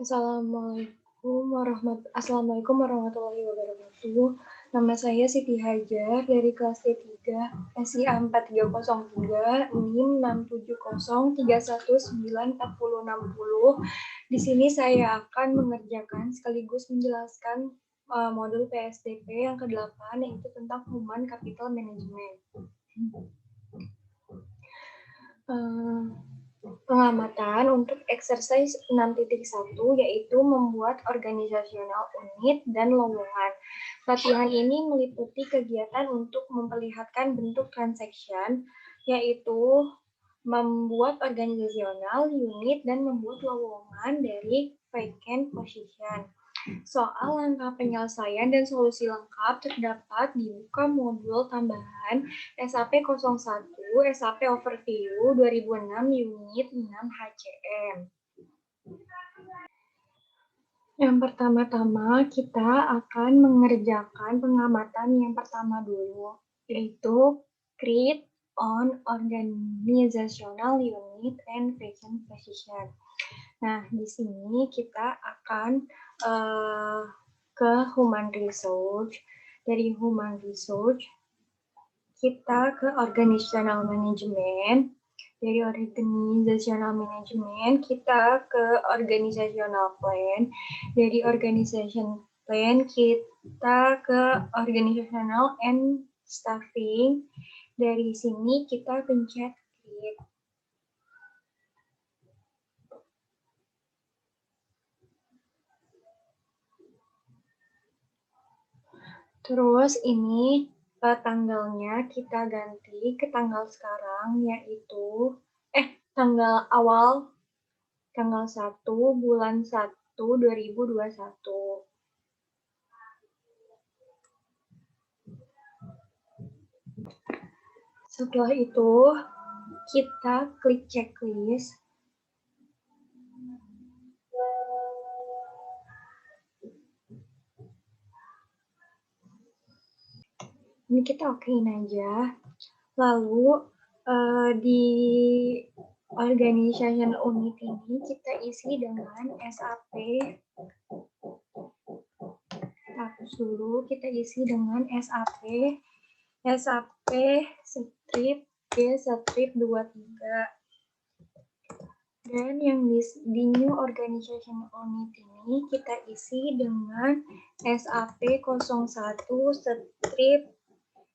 Assalamualaikum warahmatullahi wabarakatuh. Nama saya Siti Hajar dari kelas D3 SIA 4303 NIM 67031946060. Di sini saya akan mengerjakan sekaligus menjelaskan modul PSDP yang ke-8 yaitu tentang Human Capital Management. Pengamatan untuk exercise 6.1 yaitu membuat organisasional unit dan lowongan. Latihan ini meliputi kegiatan untuk memperlihatkan bentuk transaction, yaitu membuat organisasional unit dan membuat lowongan dari vacant position. Soal langkah penyelesaian dan solusi lengkap terdapat di buka modul tambahan SAP 01 SAP Overview 2006 Unit 6 HCM. Yang pertama-tama kita akan mengerjakan pengamatan yang pertama dulu, yaitu create on organizational unit and vacant position. Nah, di sini kita akan ke Human Resource. Dari Human Resource, kita ke Organizational Management. Dari Organizational Management, kita ke Organizational Plan. Dari Organization Plan, kita ke Organizational and Staffing. Dari sini kita pencet Create. Terus ini tanggalnya kita ganti ke tanggal sekarang, yaitu tanggal awal tanggal 1 bulan 1 2021. Setelah itu kita klik checklist. Ini kita okein aja. Lalu di organization unit ini kita isi dengan SAP. Hapus dulu, kita isi dengan SAP strip G strip 23. Dan yang di new organization unit ini kita isi dengan SAP 01 strip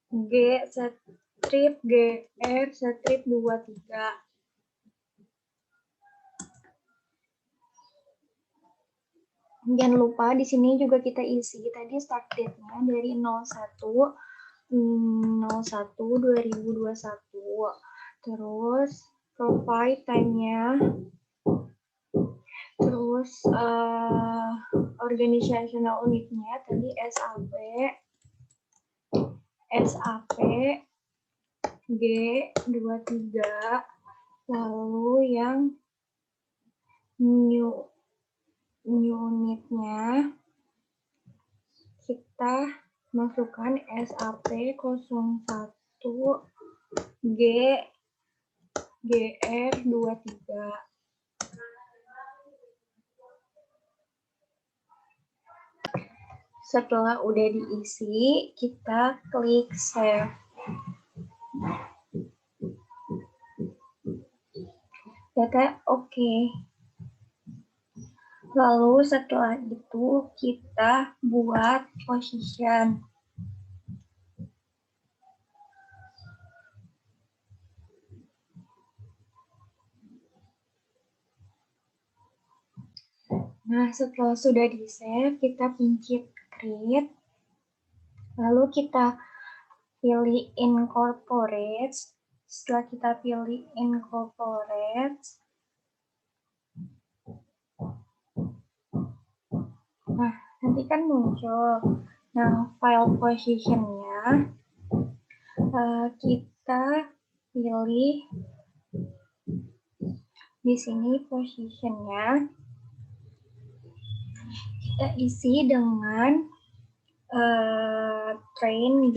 G strip GR strip 23. Jangan lupa di sini juga kita isi tadi start date-nya dari 01/01/2021. Terus provide time-nya. Terus organizational unit-nya tadi SAP G23. Lalu yang new unitnya kita masukkan SAP 01 GR 23. Setelah udah diisi, kita klik save. Data oke. Lalu setelah itu kita buat position. Nah, setelah sudah di-save, kita pencet create. Lalu kita pilih incorporate. Setelah kita pilih incorporate, nah, nanti kan muncul. Nah, file position-nya kita pilih di sini position-nya kita isi dengan train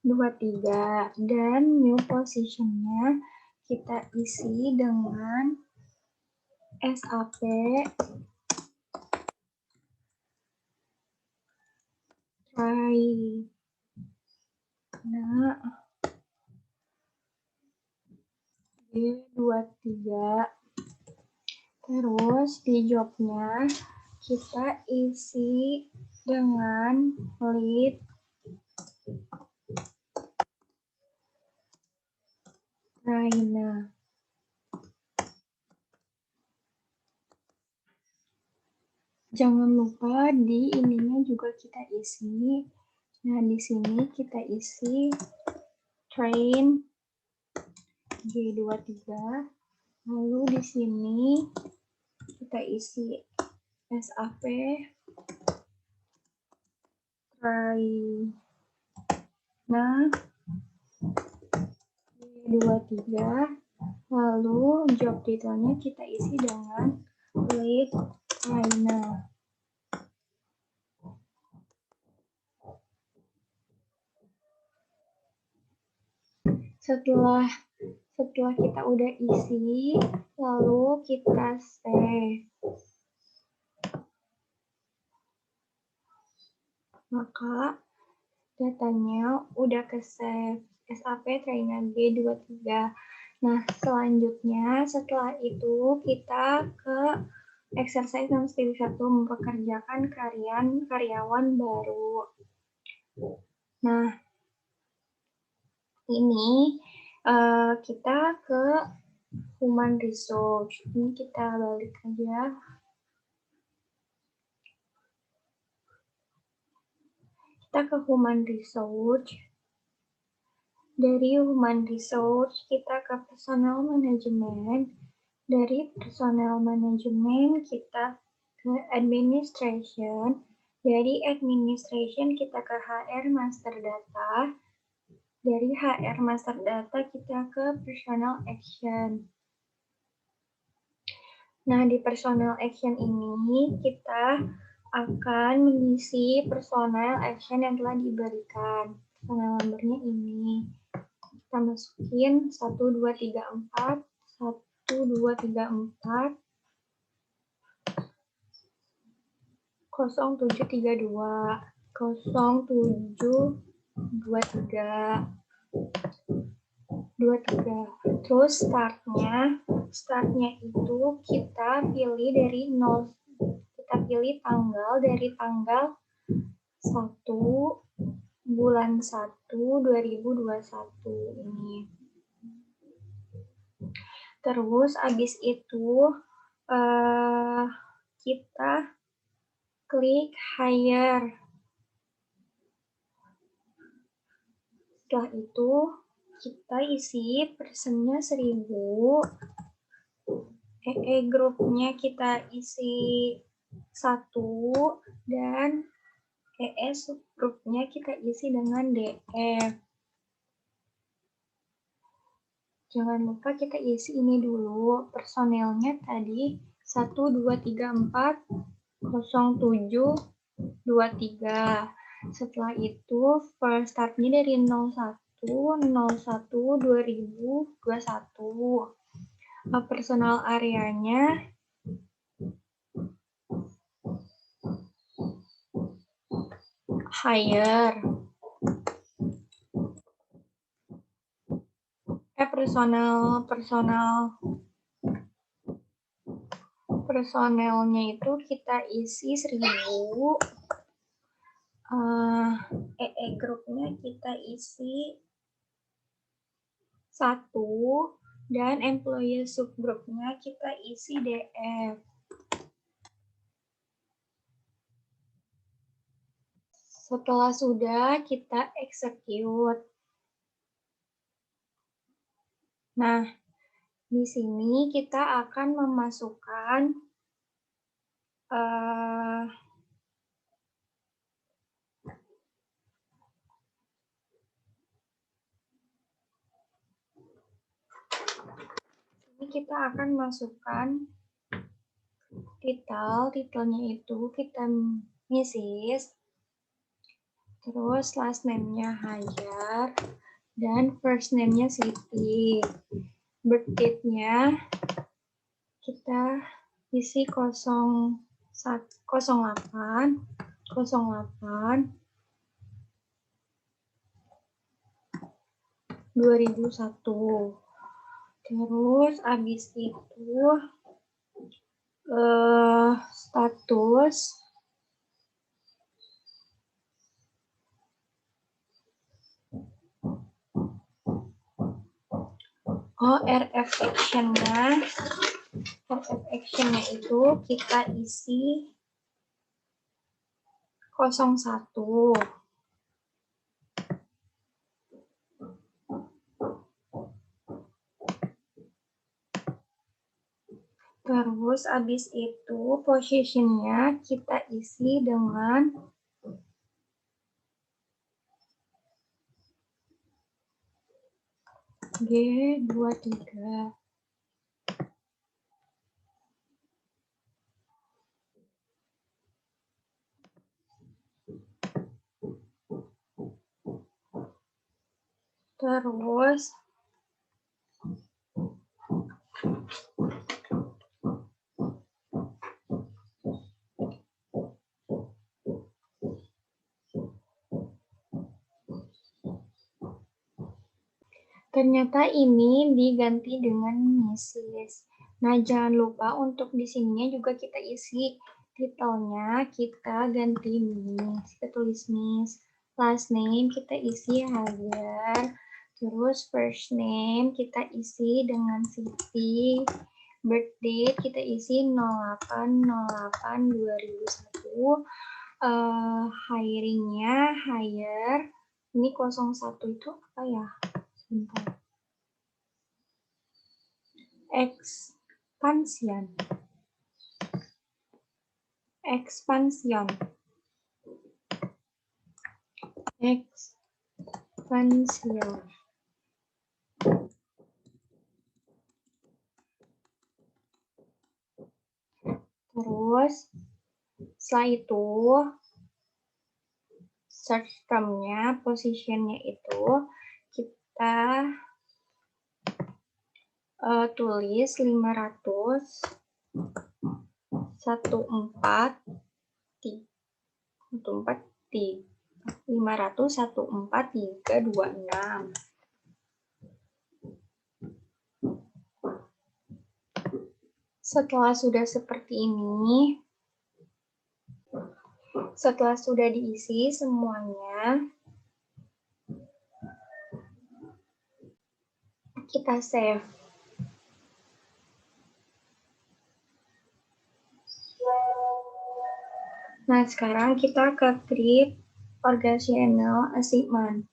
23 dan new positionnya kita isi dengan SAP try D23. Terus di jobnya kita isi dengan lead Raina. Jangan lupa di ininya juga kita isi. Nah, di sini kita isi train G23. Lalu di sini kita isi SAP Raina G23. Lalu job title-nya kita isi dengan lead Raina. Setelah kita udah isi, lalu kita save. Maka datanya udah ke save SAP Trainer G23. Nah, selanjutnya setelah itu kita ke exercise 6.1 mempekerjakan karyawan baru. Nah, ini kita ke human resource. Ini kita balik aja. Kita ke human resource. Dari human resource kita ke personal management. Dari personal management kita ke administration. Dari administration kita ke HR master data. Dari HR master data kita ke personal action. Nah, di personal action ini kita akan mengisi personal action yang telah diberikan. Personal number-nya ini. Kita masukin 1, 2, 3, 4. 1, 2, 3, 4. 0732. 0723. 23. Terus startnya itu kita pilih dari 0. Kita pilih tanggal dari tanggal 1 bulan 1 2021 ini. Terus habis itu kita klik hire. Setelah itu kita isi personnya 1000. grupnya kita isi 1 dan subgrupnya kita isi dengan DF. Jangan lupa kita isi ini dulu. Personelnya tadi 1, 2, 3, 4, 07, 23. Setelah itu first start-nya dari 01, 01, 2021. Personal areanya hire. Personelnya itu kita isi 1000. grupnya kita isi 1 dan employee subgroupnya kita isi DF. Setelah sudah kita execute. Nah, di sini kita akan memasukkan ini kita akan masukkan titelnya itu kita ngisi Terus last name-nya Hajar. Dan first name-nya Siti. Birth date-nya kita isi 08 2001. Terus abis itu status RF action-nya itu kita isi 01. Terus abis itu positionnya kita isi dengan G23. Terus ternyata ini diganti dengan Mrs. Nah, jangan lupa untuk di sininya juga kita isi titelnya, kita ganti Miss, kita tulis Miss. Last name kita isi Hajar. Terus first name kita isi dengan Siti. Birthday kita isi 08/08/2001. Hiringnya hire. Ini 01 itu apa ya? Bentar. Expansion. Terus setelah itu search term-nya, position-nya itu kita tulis 500/14/326. Setelah sudah seperti ini, setelah sudah diisi semuanya, kita save. Nah, sekarang kita ke create organizational assignment.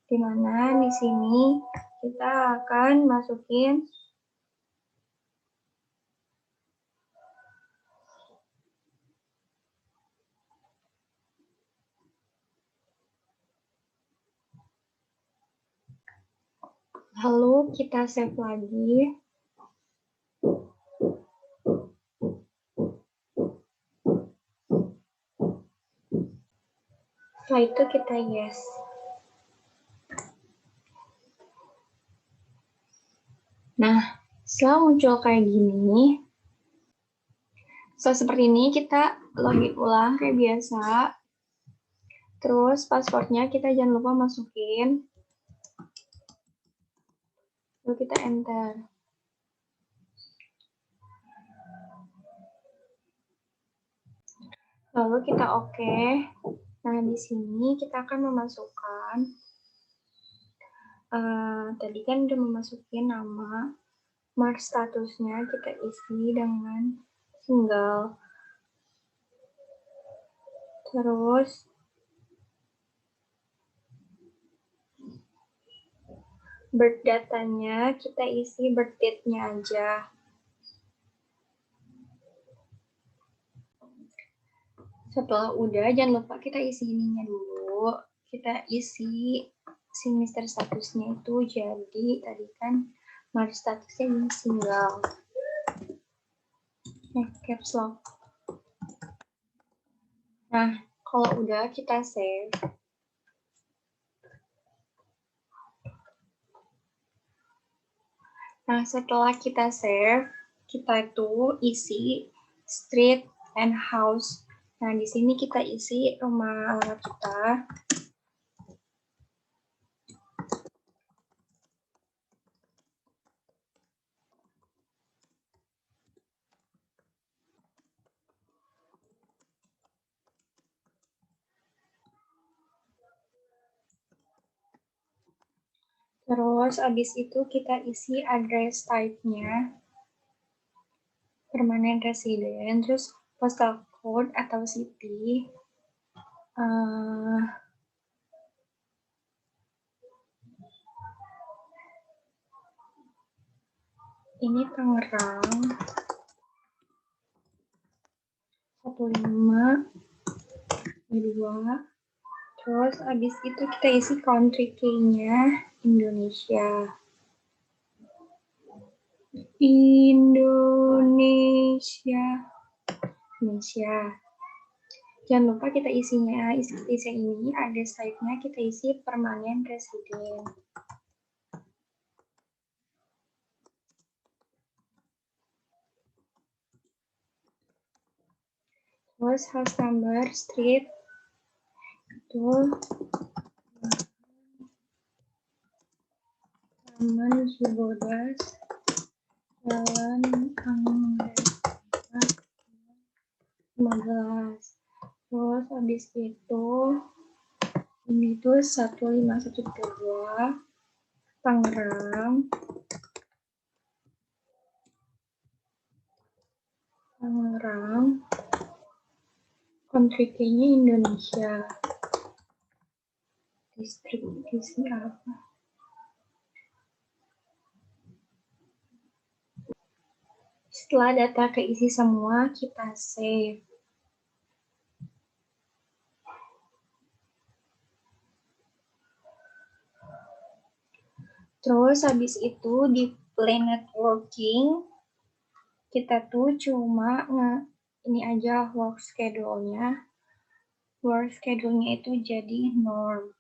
Di mana di sini kita akan masukin lalu kita save lagi. Setelah itu kita yes. Nah, setelah muncul kayak gini, setelah seperti ini kita login ulang kayak biasa. Terus passwordnya kita jangan lupa masukin. Lalu kita enter. Lalu kita oke. Nah, di sini kita akan memasukkan tadi kan udah memasukin nama, mark statusnya kita isi dengan single. Terus birth datanya kita isi birth date-nya aja. Setelah udah, jangan lupa kita isi ininya dulu. Kita isi semester statusnya itu jadi tadi kan mark statusnya ini single. Caps lock. Nah, kalau udah kita save. Nah, setelah kita save, kita itu isi street and house. Nah, di sini kita isi rumah alamat kita. Terus habis itu kita isi address type-nya, permanent resident, terus postal code atau city. Ini Tangerang 1522. Terus habis itu kita isi country key-nya Indonesia. Indonesia. Jangan lupa kita isinya, isi ini ada site-nya, kita isi permanent resident. Terus house number, street, itu Taman Cibodas, Jalan Anggrek 15. Terus habis itu ini tuh 1512 Tangerang. Country key-nya Indonesia. Distrik isi apa? Setelah data keisi semua, kita save. Terus habis itu di play networking, kita tuh cuma ini aja work schedule-nya. Work schedule-nya itu jadi norm.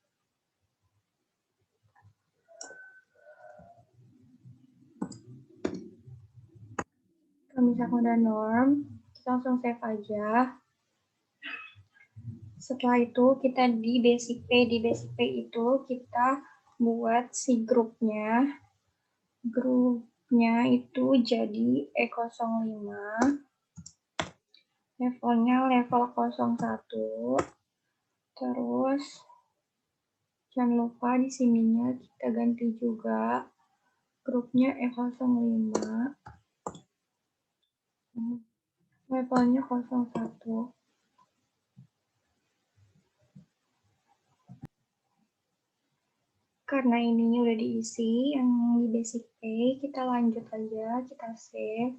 Kalau misalkan udah norm, kita langsung save aja. Setelah itu kita di basic pay. Di basic pay itu kita buat si grupnya. Grupnya itu jadi E05. Levelnya level 01. Terus jangan lupa di sininya kita ganti juga grupnya E05. Levelnya 01. Karena ininya udah diisi yang di basic pay, kita lanjut aja, kita save.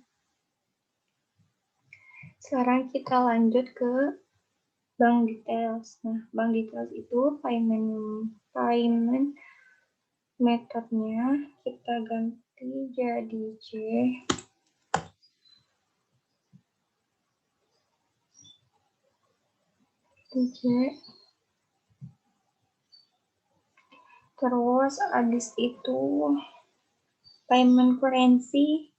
Sekarang kita lanjut ke bank details. Nah, bank details itu payment metodenya kita ganti jadi C. Terus habis itu payment currency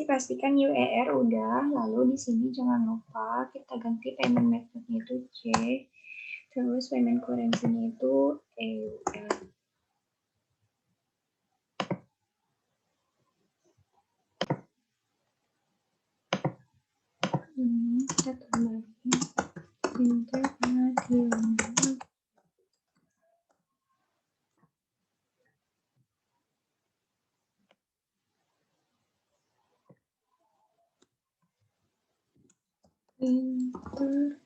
pastikan UER udah, lalu di sini jangan lupa kita ganti payment methodnya itu C, terus payment currency-nya itu EUR. Ini kita tambahin internasional. Internasional.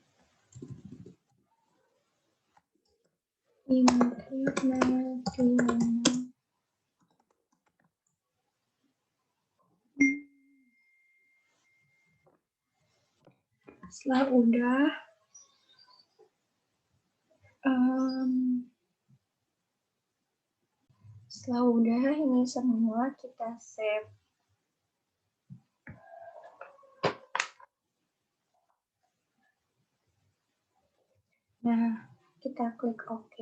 Setelah udah ini semua kita save. Nah, kita klik OK.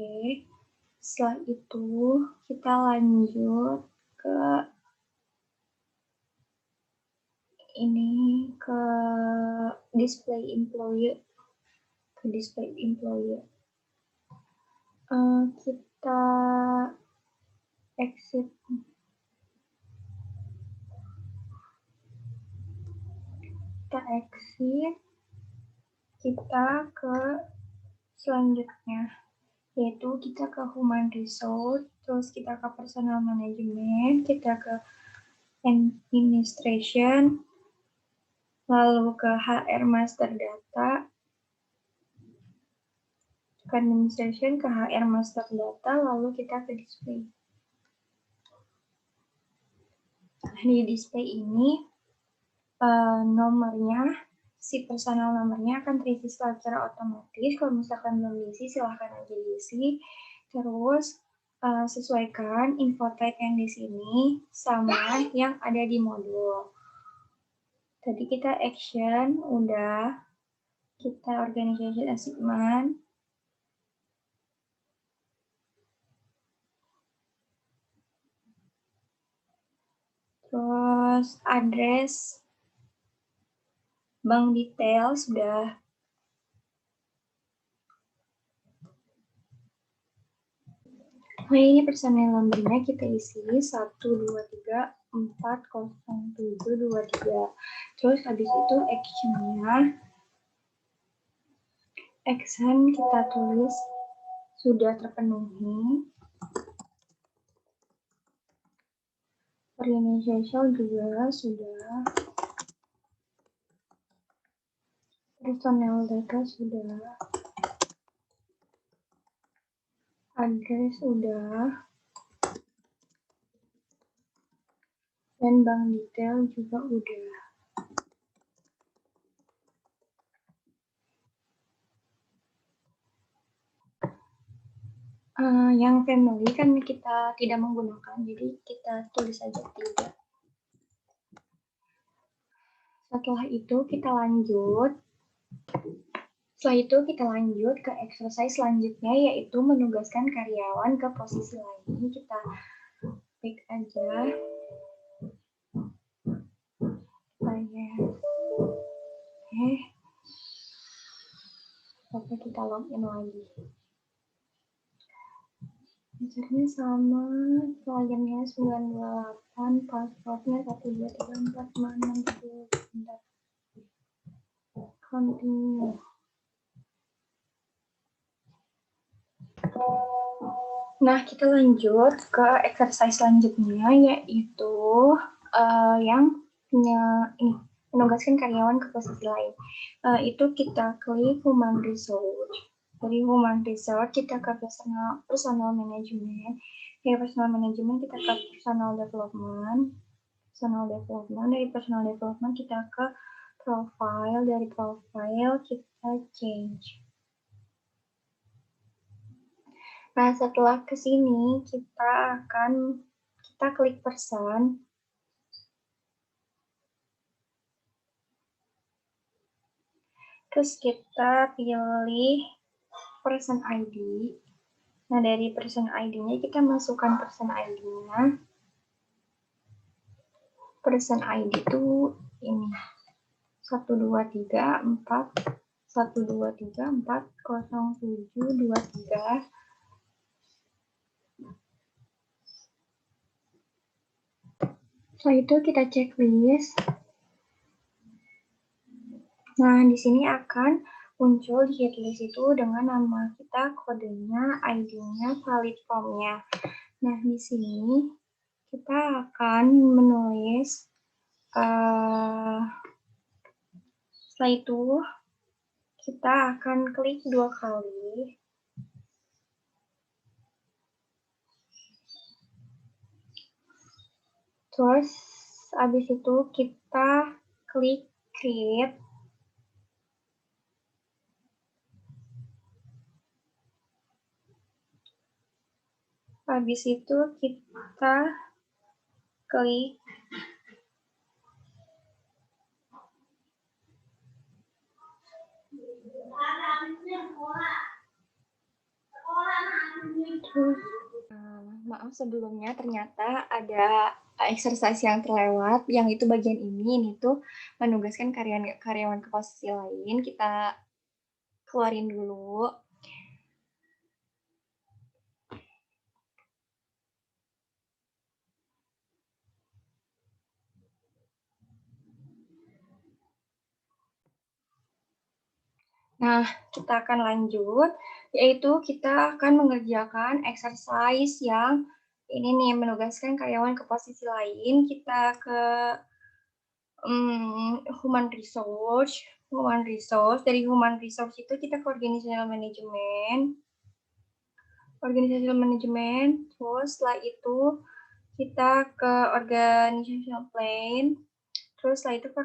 Setelah itu kita lanjut ke ini ke display employee, kita exit, kita ke selanjutnya, yaitu kita ke human resource, terus kita ke personal management, kita ke administration, lalu ke HR master data, ke administration, ke HR master data, lalu kita ke display. Di display ini nomornya, si personal nomornya akan terisi secara otomatis. Kalau misalkan belum diisi, silahkan aja diisi. Terus sesuaikan info type yang di sini sama yang ada di modul. Tadi kita action, udah. Kita organization assignment. Terus address, bank detail sudah. Nah, ini personel numbernya kita isi 123400723. Terus habis itu actionnya, action kita tulis sudah terpenuhi. Organization juga sudah. Personal data sudah. Address sudah. Dan bank detail juga udah. Yang family kan kita tidak menggunakan, jadi kita tulis saja tidak. Setelah itu kita lanjut ke exercise selanjutnya, yaitu menugaskan karyawan ke posisi lain. Ini kita klik aja. Oke, kita login lagi. Usernya sama, loginnya 928, passwordnya 1234567. Continue. Nah, kita lanjut ke exercise selanjutnya, yaitu yang menugaskan karyawan ke posisi lain. Itu kita klik human resource. Dari human resource kita ke personal management. Dari personal management kita ke personal development. Dari personal development kita ke profile. Dari profile kita change. Nah, setelah ke sini kita klik person. Terus kita pilih person ID. Nah, dari person ID-nya kita masukkan person ID-nya. Person ID itu ini 123400723. Setelah itu kita checklist. Nah, di sini akan muncul di checklist itu dengan nama kita, kodenya, ID-nya, valid form-nya. Nah, di sini kita akan menulis, setelah itu kita akan klik 2 kali. Terus, habis itu kita klik create. Habis itu kita klik maaf sebelumnya ternyata ada exercise yang terlewat, yang itu bagian ini tuh menugaskan karyawan ke posisi lain, kita keluarin dulu. Nah, kita akan lanjut, yaitu kita akan mengerjakan exercise yang ini nih, menugaskan karyawan ke posisi lain. Kita ke human resource. Dari human resource itu kita ke organizational management. Terus setelah itu kita ke organizational plan. Terus setelah itu ke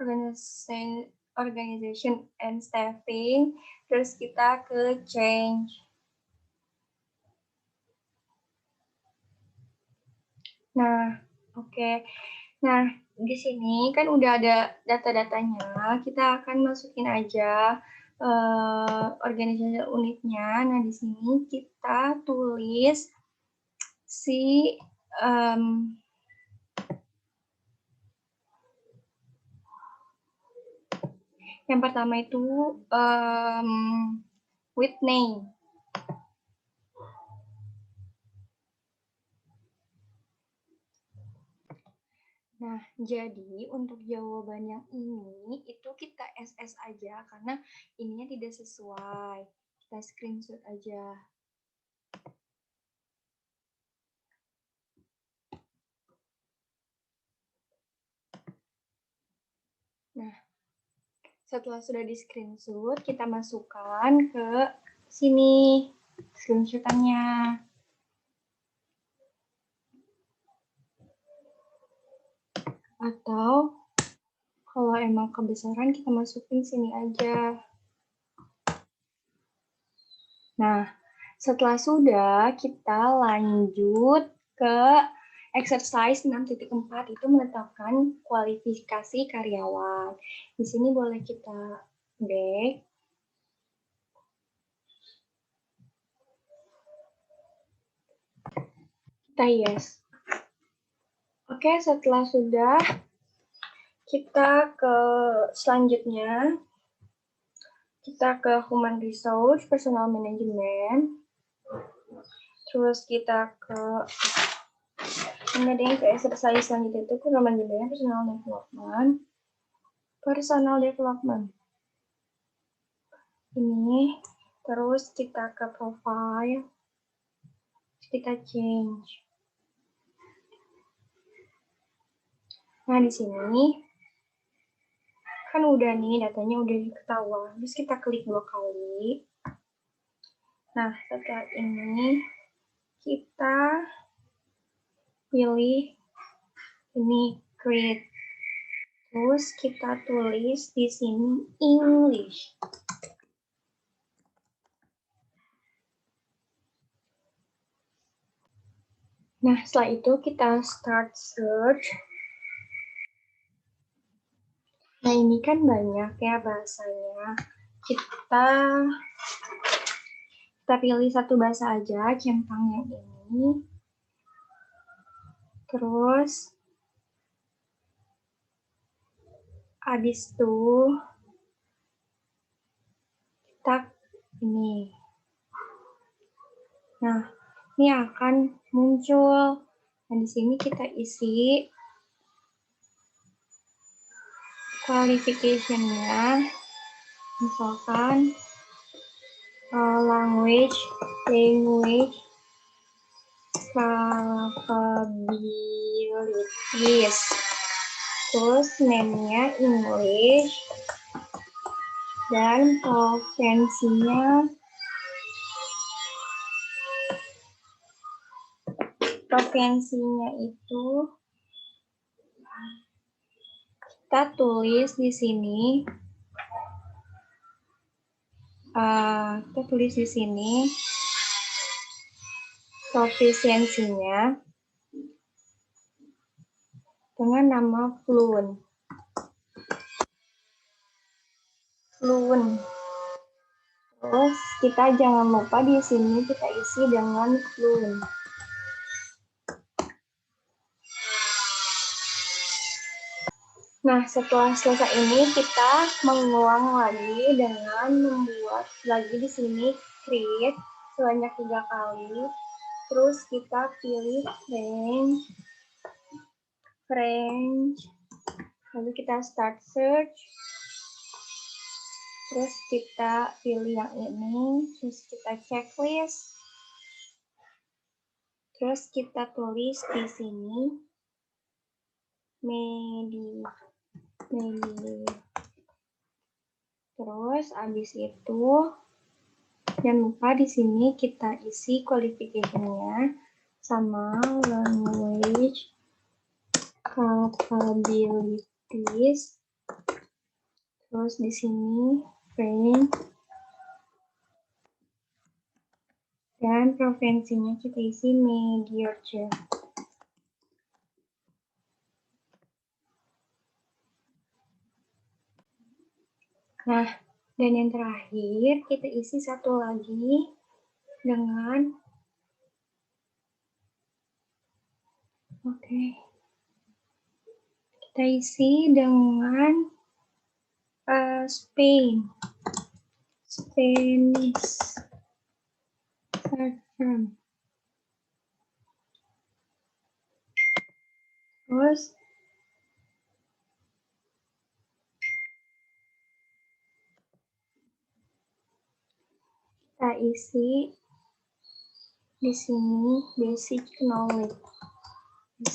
organization and staffing. Terus kita ke change. Nah, oke. Nah, di sini kan udah ada data-datanya. Kita akan masukin aja organisasi unitnya. Nah, di sini kita tulis si yang pertama itu with name. Nah, jadi untuk jawaban yang ini itu kita SS aja karena ininya tidak sesuai. Kita screenshot aja. Nah, setelah sudah di screenshot, kita masukkan ke sini screenshotannya. Atau kalau emang kebesaran kita masukin sini aja. Nah, setelah sudah kita lanjut ke exercise 6.4 itu menetapkan kualifikasi karyawan. Di sini boleh kita back. Kita yes. Oke, setelah sudah kita ke selanjutnya. Kita ke human resource, personal management. Terus kita ke ke exercise selanjutnya itu ke manajemen personal development. Ini terus kita ke profile, kita change. Nah, di sini kan udah nih datanya udah ketahuan. Terus kita klik 2 kali. Nah, setelah ini kita pilih ini create. Terus kita tulis di sini English. Nah, setelah itu kita start search. Nah, ini kan banyak ya bahasanya. Kita pilih satu bahasa aja, centang yang ini. Terus, habis itu, kita ini. Nah, ini akan muncul. Nah, di sini kita isi qualification-nya. Misalkan, language, capabilities. Terus name-nya English. Dan provinsinya itu kita tulis di sini. Kita tulis di sini profisiensinya dengan nama fluent. Terus kita jangan lupa di sini kita isi dengan fluent. Nah, setelah selesai ini kita mengulang lagi dengan membuat lagi di sini create sebanyak 3 kali. Terus kita pilih range, lalu kita start search. Terus kita pilih yang ini, terus kita checklist. Terus kita tulis di sini media. Terus habis itu jangan lupa di sini kita isi qualification-nya sama language capabilities. Terus di sini range dan provinsinya kita isi mediocre. Nah, dan yang terakhir kita isi satu lagi dengan kita isi dengan Spanish terus kita isi di sini basic knowledge. Di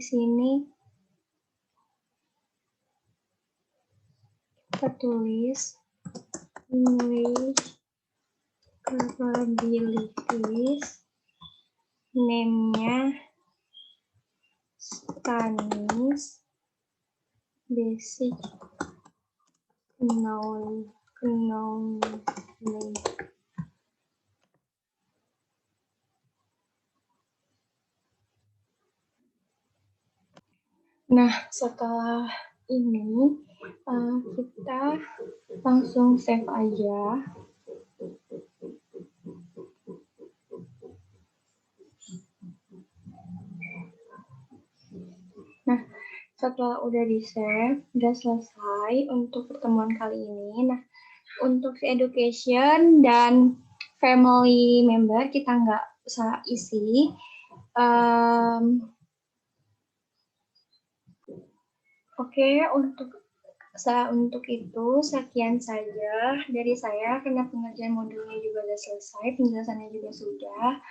sini kita tulis English capabilities, name-nya Spanish basic knowledge. Nah, setelah ini kita langsung save aja. Nah, setelah udah di-save, udah selesai untuk pertemuan kali ini. Nah, untuk education dan family member kita nggak usah isi. Oke, untuk itu sekian saja dari saya karena pengerjaan modulnya juga sudah selesai, penjelasannya juga sudah.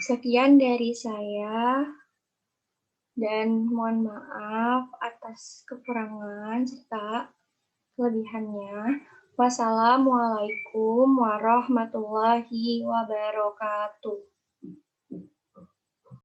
Sekian dari saya dan mohon maaf atas kekurangan serta kelebihannya. Wassalamualaikum warahmatullahi wabarakatuh.